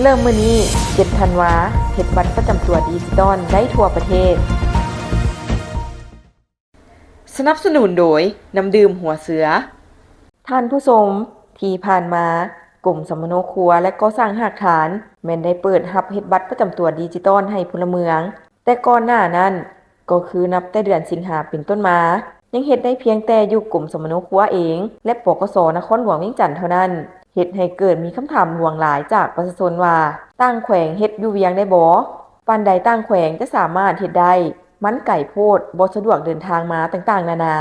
เริ่มมื้อนี้7 ธันวาเฮ็ดบัตรประจำตัวดิจิตอลได้ทั่วประเทศสนับสนุนโดยน้ำดื่มหัวเสือท่านผู้ชมที่ผ่านมากรมสมโนครัวและก่อสร้างหลักฐานแม้นได้เปิดรับเฮ็ดบัตรประจำตัวดิจิตอลให้พลเมืองแต่ก่อนหน้านั้นก็คือนับแต่เดือนสิงหาเป็นต้นมายังเฮ็ดได้เพียงแต่อยู่กรมสมโนครัวเองและปกส.นครหลวงเวียงจันทน์เท่านั้นเฮ็ดให้เกิดมีคำถามหลวงหลายจากประชาชนว่าตั้งแขวงเฮ็ดอยู่เวียงได้บ่ปานใดตั้งแขวงจะสามารถเฮ็ดได้มันไกลโพดบ่สะดวกเดินทางมาต่างๆนานา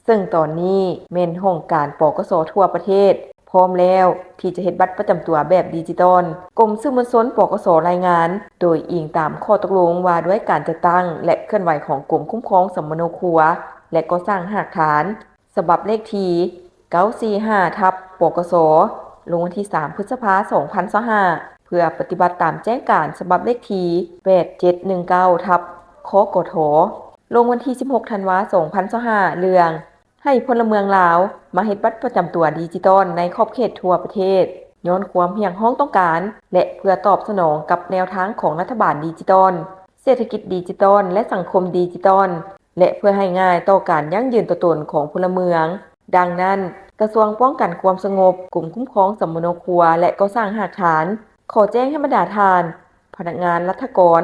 ซึ่งตอนนี้แม่นโครงการปกส.ทั่วประเทศพร้อมแล้วที่จะเฮ็ดบัตรประจำตัวแบบดิจิตอลกรมสื่อมวลชนปกส.รายงานโดยอิงตามข้อตกลงว่าด้วยการจัดตั้งและเคลื่อนไหวของกรมคุ้มครองสมโนครัวและก่อสร้างหลักฐานฉบับเลขที่945/ปกส.ลงวันที่3 พฤษภาคม 2025เพื่อปฏิบัติตามแจ้งการฉบับเลขที่8719/คกท.ลงวันที่16 ธันวาคม 2025เรื่องให้พลเมืองลาวมาเฮ็ดบัตรประจำตัวดิจิตอลในขอบเขตทั่วประเทศย้อนความเพียงห้องต้องการและเพื่อตอบสนองกับแนวทางของรัฐบาลดิจิตอลเศรษฐกิจดิจิตอลและสังคมดิจิตอลและเพื่อให้ง่ายต่อการยั่งยืนตัวตนของพลเมืองดังนั้นกระทรวงป้องกันความสงบกลุ่มคุ้มครองสมโนครัวและก่อสร้างหลักฐานขอแจ้งให้บรรดาทานพนักงานรัฐกร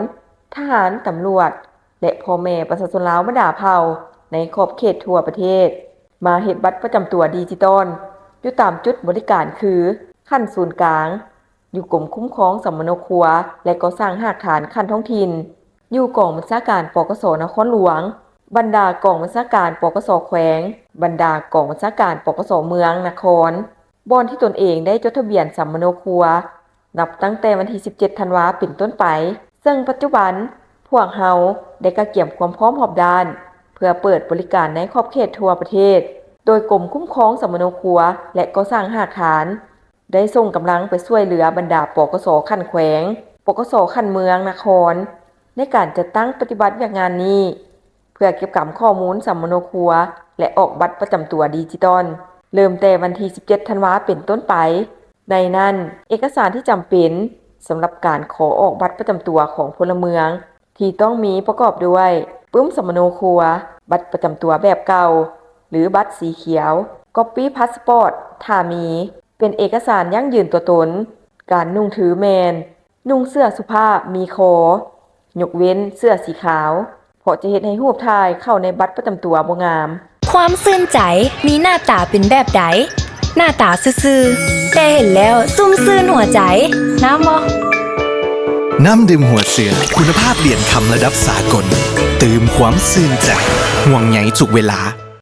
ทหารตำรวจและพ่อแม่ประชาชนลาวบรรดาเผ่าในขอบเขตทั่วประเทศมาเฮ็ดบัตรประจำตัวดิจิตอลอยู่ตามจุดบริการคือขั้นศูนย์กลางอยู่กรมคุ้มครองสมโนครัวและก่อสร้างหลักฐานขั้นท้องถิ่นอยู่กองบัญชาการปกส.นครหลวงบรรดากองบัญชาการปกส.แขวงบรรดากองบัญชาการปกส.เมืองนครบ่อนที่ตนเองได้จดทะเบียนสมโนครัวนับตั้งแต่วันที่17 ธันวาคมเป็นต้นไปซึ่งปัจจุบันพวกเฮาได้กระเกี่ยมความพร้อมรอบด้านเพื่อเปิดบริการในขอบเขตทั่วประเทศโดยกรมคุ้มครองสมโนครัวและก่อสร้างหลักฐานได้ส่งกำลังไปช่วยเหลือบรรดาปกส.ขั้นแขวงปกส.ขั้นเมืองนครในการจัดตั้งปฏิบัติงานนี้เพื่อเก็บกำข้อมูลสมโนครัวและออกบัตรประจำตัวดิจิตอลเริ่มแต่วันที่17 ธันวาคมเป็นต้นไปในนั้นเอกสารที่จำเป็นสำหรับการขอออกบัตรประจำตัวของพลเมืองที่ต้องมีประกอบด้วยปึ้มสมโนครัวบัตรประจำตัวแบบเก่าหรือบัตรสีเขียวก๊อปปี้พาสปอร์ตถ้ามีเป็นเอกสารยั่งยืนตัวตนการนุ่งถือแมนนุ่งเสื้อสุภาพมีคอยกเว้นเสื้อสีขาวเพราะจะเฮ็ดให้รูปถ่ายเข้าในบัตรประจำตัวบ่งามความซื่นใจมีหน้าตาเป็นแบบใดหน้าตาซื่อๆแต่เห็นแล้วซุ่มซื่นหัวใจน้ำบ่น้ำดื่มหัวเสือคุณภาพเหรียญคำระดับสากลตื่มความซื่นใจห่วงใยทุกเวลา